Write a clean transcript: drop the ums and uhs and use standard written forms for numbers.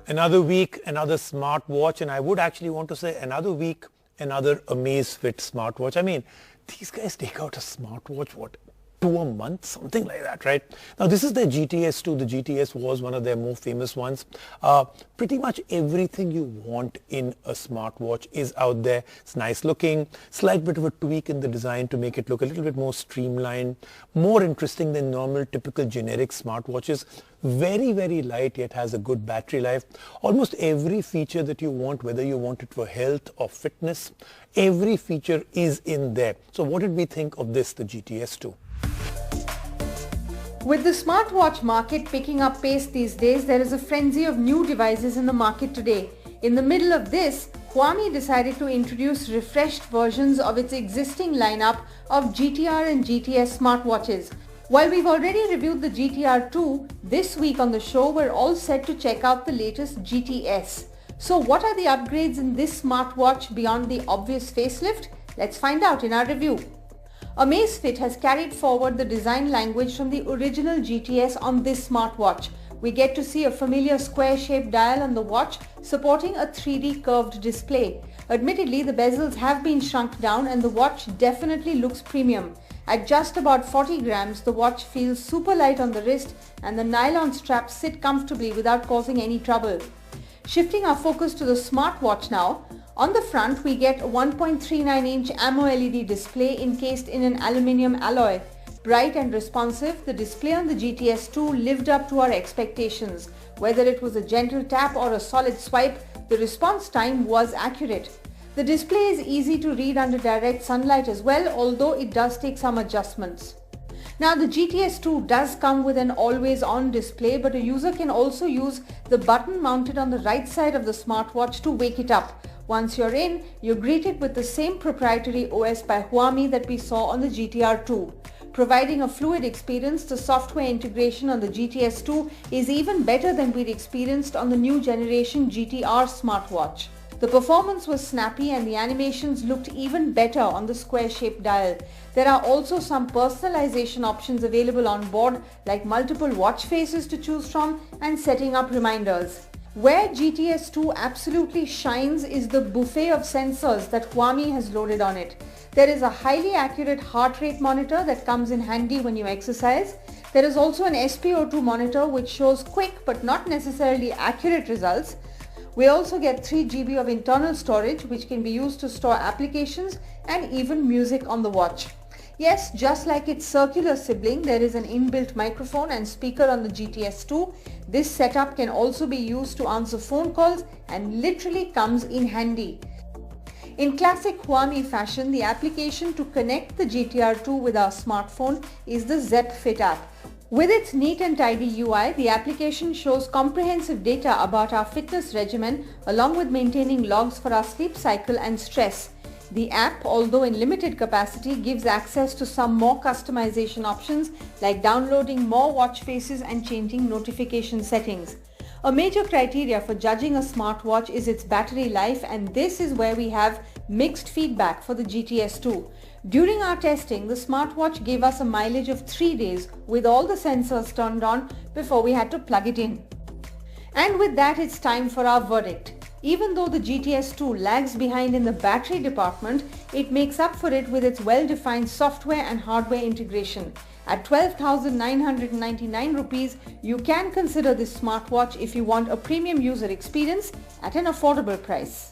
Another week, another smartwatch, and I would actually want to say another week, another Amazfit smartwatch. I mean, these guys take out a smartwatch, what, 2 a month, something like that, right? Now, this is their GTS too. The GTS was one of their more famous ones. Pretty much everything you want in a smartwatch is out there. It's nice looking, slight bit of a tweak in the design to make it look a little bit more streamlined, more interesting than normal, typical generic smartwatches. Very, very light, yet has a good battery life. Almost every feature that you want, whether you want it for health or fitness, every feature is in there. So what did we think of this, the GTS 2? With the smartwatch market picking up pace these days, there is a frenzy of new devices in the market today. In the middle of this, Xiaomi decided to introduce refreshed versions of its existing lineup of GTR and GTS smartwatches. While we've already reviewed the GTR 2, this week on the show we're all set to check out the latest GTS. So what are the upgrades in this smartwatch beyond the obvious facelift? Let's find out in our review. Amazfit has carried forward the design language from the original GTS on this smartwatch. We get to see a familiar square-shaped dial on the watch supporting a 3D curved display. Admittedly, the bezels have been shrunk down and the watch definitely looks premium. At just about 40 grams, the watch feels super light on the wrist and the nylon straps sit comfortably without causing any trouble. Shifting our focus to the smartwatch now, on the front we get a 1.39-inch AMOLED display encased in an aluminium alloy. Bright and responsive, the display on the GTS 2 lived up to our expectations. Whether it was a gentle tap or a solid swipe, the response time was accurate. The display is easy to read under direct sunlight as well, although it does take some adjustments. Now, the GTS 2 does come with an always-on display, but a user can also use the button mounted on the right side of the smartwatch to wake it up. Once you're in, you're greeted with the same proprietary OS by Xiaomi that we saw on the GTR 2. Providing a fluid experience, the software integration on the GTS 2 is even better than we'd experienced on the new generation GTR smartwatch. The performance was snappy and the animations looked even better on the square-shaped dial. There are also some personalization options available on board, like multiple watch faces to choose from and setting up reminders. Where GTS 2 absolutely shines is the buffet of sensors that Xiaomi has loaded on it. There is a highly accurate heart rate monitor that comes in handy when you exercise. There is also an SpO2 monitor which shows quick but not necessarily accurate results. We also get 3 GB of internal storage which can be used to store applications and even music on the watch. Yes, just like its circular sibling, there is an inbuilt microphone and speaker on the GTS 2. This setup can also be used to answer phone calls and literally comes in handy. In classic Xiaomi fashion, the application to connect the GTR 2 with our smartphone is the Zepp Fit app. With its neat and tidy UI, the application shows comprehensive data about our fitness regimen along with maintaining logs for our sleep cycle and stress. The app, although in limited capacity, gives access to some more customization options like downloading more watch faces and changing notification settings. A major criteria for judging a smartwatch is its battery life, and this is where we have mixed feedback for the GTS 2. During our testing, the smartwatch gave us a mileage of 3 days with all the sensors turned on before we had to plug it in. And with that, it's time for our verdict. Even though the GTS 2 lags behind in the battery department, it makes up for it with its well-defined software and hardware integration. At 12,999 rupees, you can consider this smartwatch if you want a premium user experience at an affordable price.